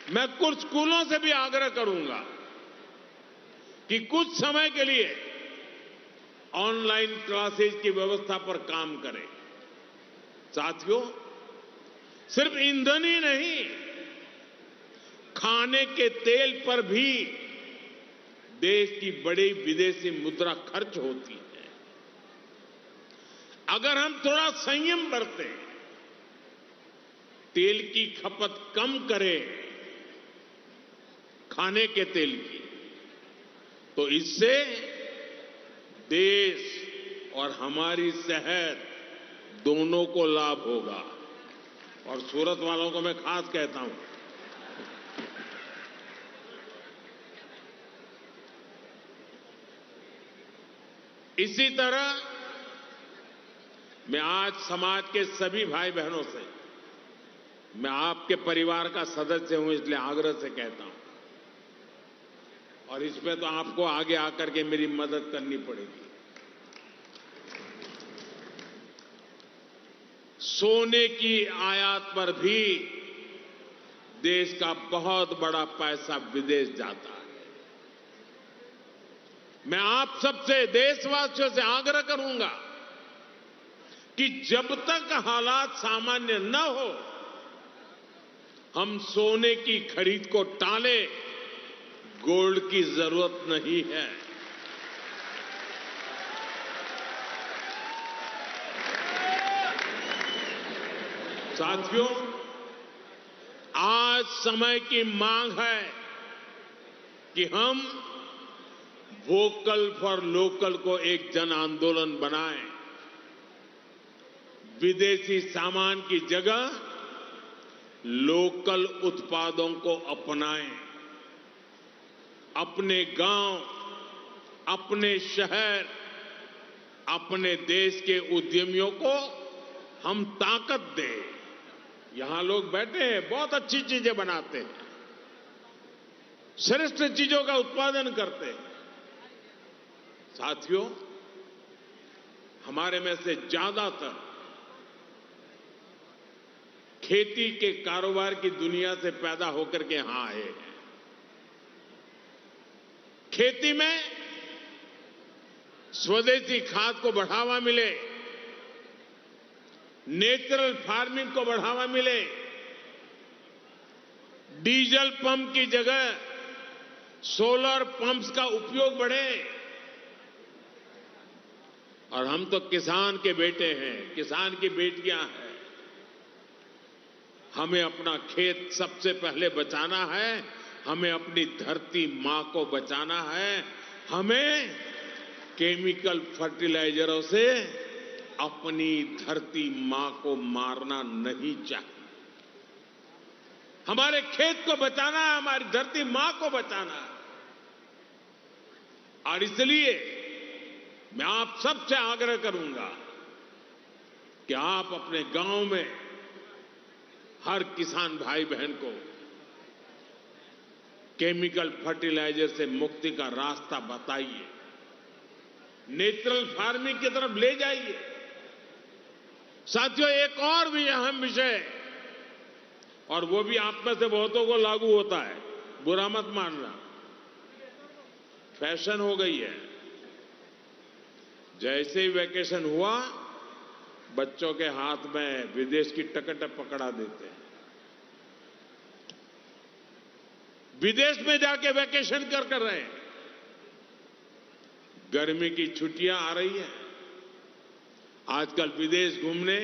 मैं कुछ स्कूलों से भी आग्रह करूंगा कि कुछ समय के लिए ऑनलाइन क्लासेज की व्यवस्था पर काम करें। साथियों, सिर्फ ईंधन ही नहीं, खाने के तेल पर भी देश की बड़ी विदेशी मुद्रा खर्च होती है। अगर हम थोड़ा संयम बरतें, तेल की खपत कम करें, खाने के तेल की, तो इससे देश और हमारी सेहत दोनों को लाभ होगा। और सूरत वालों को मैं खास कहता हूं, इसी तरह मैं आज समाज के सभी भाई बहनों से, मैं आपके परिवार का सदस्य हूं इसलिए आग्रह से कहता हूं, और इसमें तो आपको आगे आकर के मेरी मदद करनी पड़ेगी। सोने की आयात पर भी देश का बहुत बड़ा पैसा विदेश जाता है। मैं आप सबसे, देशवासियों से आग्रह करूंगा कि जब तक हालात सामान्य न हो, हम सोने की खरीद को टालें। गोल्ड की जरूरत नहीं है। साथियों, आज समय की मांग है कि हम वोकल फॉर लोकल को एक जन आंदोलन बनाएं। विदेशी सामान की जगह लोकल उत्पादों को अपनाएं। अपने गांव, अपने शहर, अपने देश के उद्यमियों को हम ताकत दें। यहां लोग बैठे हैं, बहुत अच्छी चीजें बनाते हैं, श्रेष्ठ चीजों का उत्पादन करते हैं। साथियों, हमारे में से ज्यादातर खेती के कारोबार की दुनिया से पैदा होकर के यहां आए हैं। खेती में स्वदेशी खाद को बढ़ावा मिले, नेचुरल फार्मिंग को बढ़ावा मिले, डीजल पंप की जगह सोलर पंप्स का उपयोग बढ़े। और हम तो किसान के बेटे हैं, किसान की बेटियां हैं। हमें अपना खेत सबसे पहले बचाना है, हमें अपनी धरती मां को बचाना है, हमें केमिकल फर्टिलाइजरों से अपनी धरती मां को मारना नहीं चाहिए। हमारे खेत को बचाना है, हमारी धरती मां को बचाना है। और इसलिए मैं आप सबसे आग्रह करूंगा कि आप अपने गांव में हर किसान भाई बहन को केमिकल फर्टिलाइजर से मुक्ति का रास्ता बताइए, नेचुरल फार्मिंग की तरफ ले जाइए। साथियों, एक और भी अहम विषय, और वो भी आप में से बहुतों को लागू होता है, बुरा मत मानना, फैशन हो गई है। जैसे ही वैकेशन हुआ, बच्चों के हाथ में विदेश की टिकट पकड़ा देते हैं। विदेश में जाके वैकेशन कर रहे हैं। गर्मी की छुट्टियां आ रही हैं, आजकल विदेश घूमने,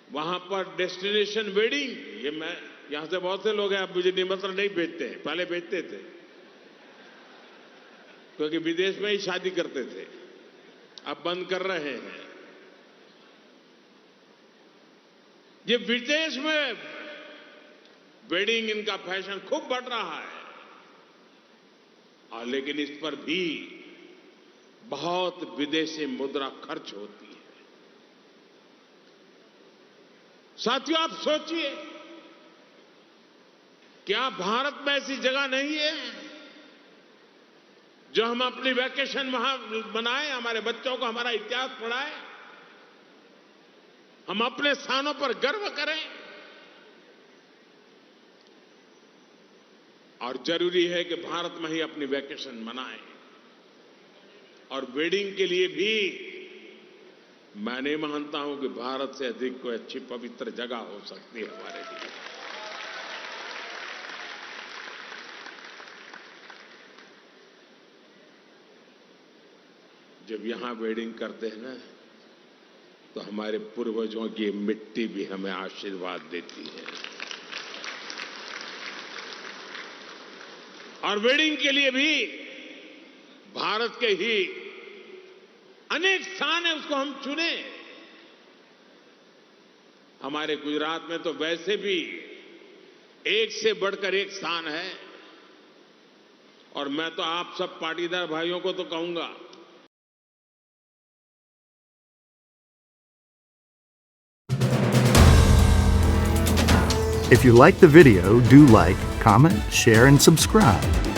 वहां पर डेस्टिनेशन वेडिंग, ये मैं यहां से बहुत से लोग हैं, अब मुझे निमंत्रण नहीं भेजते हैं, पहले भेजते थे क्योंकि विदेश में ही शादी करते थे, अब बंद कर रहे हैं। ये विदेश में वेडिंग, इनका फैशन खूब बढ़ रहा है, और लेकिन इस पर भी बहुत विदेशी मुद्रा खर्च होती है। साथियों, आप सोचिए, क्या भारत में ऐसी जगह नहीं है जो हम अपनी वैकेशन वहां बनाएं, हमारे बच्चों को हमारा इतिहास पढ़ाएं, हम अपने स्थानों पर गर्व करें। और जरूरी है कि भारत में ही अपनी वैकेशन मनाएं। और वेडिंग के लिए भी मैं नहीं मानता हूं कि भारत से अधिक कोई अच्छी पवित्र जगह हो सकती है हमारे लिए। जब यहां वेडिंग करते हैं ना, तो हमारे पूर्वजों की मिट्टी भी हमें आशीर्वाद देती है। और वेडिंग के लिए भी भारत के ही अनेक स्थान है, उसको हम चुने। हमारे गुजरात में तो वैसे भी एक से बढ़कर एक स्थान है। और मैं तो आप सब पाटीदार भाइयों को तो कहूंगा, If you like the video, do like, comment, share, and subscribe.